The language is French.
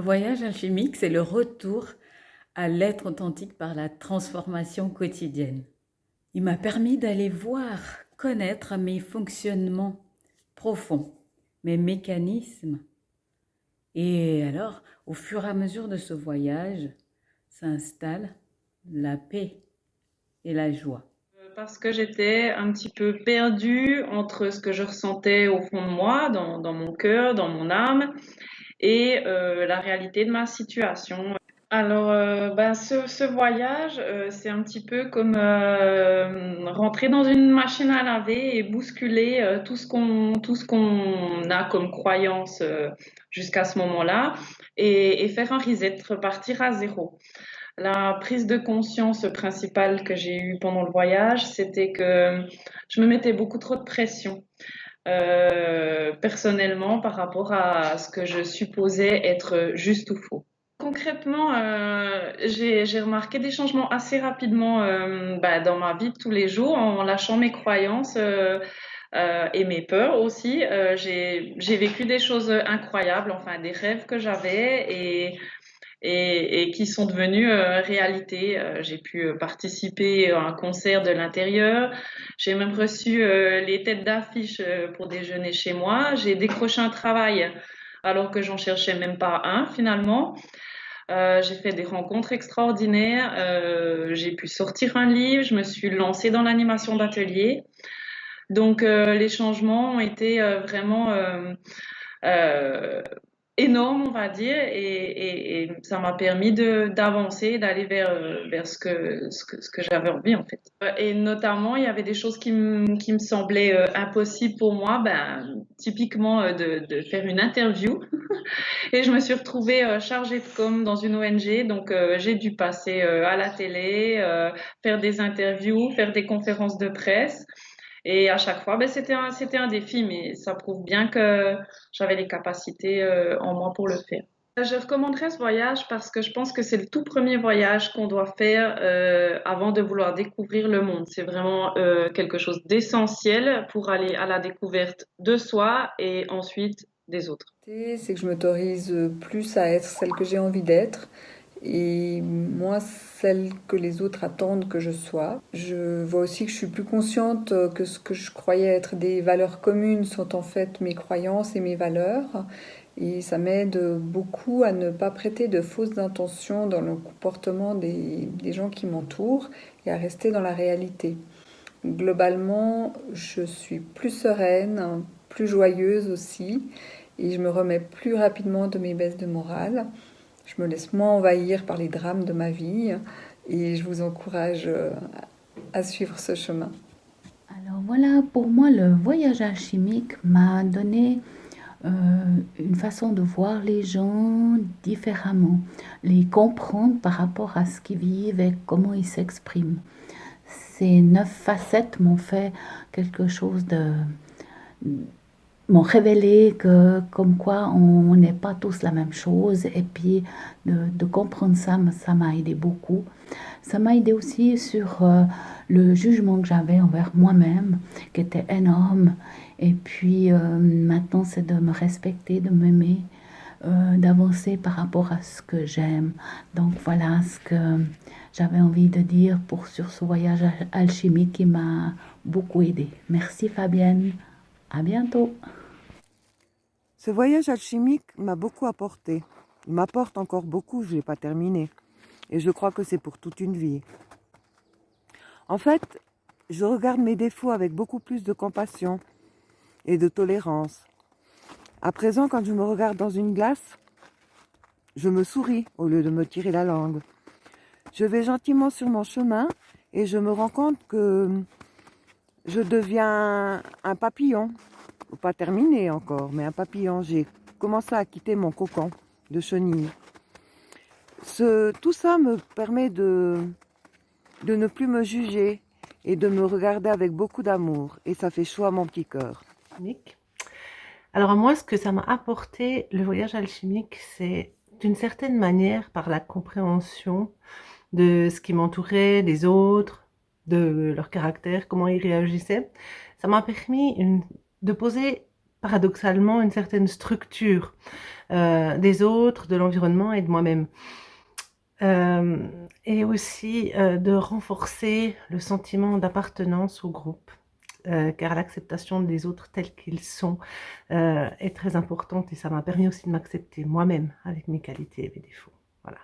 voyage alchimique, c'est le retour à l'être authentique par la transformation quotidienne. Il m'a permis d'aller voir, connaître mes fonctionnements profonds, mes mécanismes. Et alors, au fur et à mesure de ce voyage, s'installe la paix et la joie. Parce que j'étais un petit peu perdue entre ce que je ressentais au fond de moi, dans mon cœur, dans mon âme, et la réalité de ma situation. Alors, ce voyage, c'est un petit peu comme rentrer dans une machine à laver et bousculer tout ce qu'on a comme croyance jusqu'à ce moment-là et faire un reset, repartir à zéro. La prise de conscience principale que j'ai eue pendant le voyage, c'était que je me mettais beaucoup trop de pression personnellement par rapport à ce que je supposais être juste ou faux. Concrètement, j'ai remarqué des changements assez rapidement dans ma vie de tous les jours en lâchant mes croyances et mes peurs aussi. J'ai vécu des choses incroyables, enfin des rêves que j'avais et qui sont devenus réalité. J'ai pu participer à un concert de l'intérieur. J'ai même reçu les têtes d'affiche pour déjeuner chez moi. J'ai décroché un travail alors que j'en cherchais même pas un finalement. J'ai fait des rencontres extraordinaires. J'ai pu sortir un livre. Je me suis lancée dans l'animation d'atelier. Donc les changements ont été vraiment euh, énorme, on va dire, et ça m'a permis d'avancer, d'aller vers ce que j'avais envie, en fait. Et notamment, il y avait des choses qui me semblaient impossibles pour moi, typiquement de faire une interview. Et je me suis retrouvée chargée de com dans une ONG, donc j'ai dû passer à la télé, faire des interviews, faire des conférences de presse. Et à chaque fois, c'était un défi, mais ça prouve bien que j'avais les capacités en moi pour le faire. Je recommanderais ce voyage parce que je pense que c'est le tout premier voyage qu'on doit faire avant de vouloir découvrir le monde. C'est vraiment quelque chose d'essentiel pour aller à la découverte de soi et ensuite des autres. C'est que je m'autorise plus à être celle que j'ai envie d'être et moins celle que les autres attendent que je sois. Je vois aussi que je suis plus consciente que ce que je croyais être des valeurs communes sont en fait mes croyances et mes valeurs. Et ça m'aide beaucoup à ne pas prêter de fausses intentions dans le comportement des gens qui m'entourent et à rester dans la réalité. Globalement, je suis plus sereine, plus joyeuse aussi, et je me remets plus rapidement de mes baisses de morale. Je me laisse moins envahir par les drames de ma vie, et je vous encourage à suivre ce chemin. Alors voilà, pour moi, le voyage alchimique m'a donné euh, une façon de voir les gens différemment, les comprendre par rapport à ce qu'ils vivent et comment ils s'expriment. Ces 9 facettes m'ont fait quelque chose de... m'ont révélé que comme quoi on n'est pas tous la même chose et puis de comprendre ça, ça m'a aidé beaucoup. Ça m'a aidé aussi sur le jugement que j'avais envers moi-même, qui était énorme. Et puis maintenant, c'est de me respecter, de m'aimer, d'avancer par rapport à ce que j'aime. Donc voilà ce que j'avais envie de dire sur ce voyage alchimique qui m'a beaucoup aidé. Merci Fabienne, à bientôt. Ce voyage alchimique m'a beaucoup apporté. Il m'apporte encore beaucoup, je ne l'ai pas terminé. Et je crois que c'est pour toute une vie. En fait, je regarde mes défauts avec beaucoup plus de compassion et de tolérance. À présent, quand je me regarde dans une glace, je me souris au lieu de me tirer la langue. Je vais gentiment sur mon chemin et je me rends compte que je deviens un papillon. Pas terminé encore, mais un papillon. J'ai commencé à quitter mon cocon de chenille. Tout ça me permet de ne plus me juger et de me regarder avec beaucoup d'amour. Et ça fait chaud à mon petit cœur. Alors moi, ce que ça m'a apporté, le voyage alchimique, c'est d'une certaine manière par la compréhension de ce qui m'entourait, des autres, de leur caractère, comment ils réagissaient. Ça m'a permis de poser paradoxalement une certaine structure des autres, de l'environnement et de moi-même. Et aussi de renforcer le sentiment d'appartenance au groupe, car l'acceptation des autres tels qu'ils sont est très importante et ça m'a permis aussi de m'accepter moi-même avec mes qualités et mes défauts. Voilà.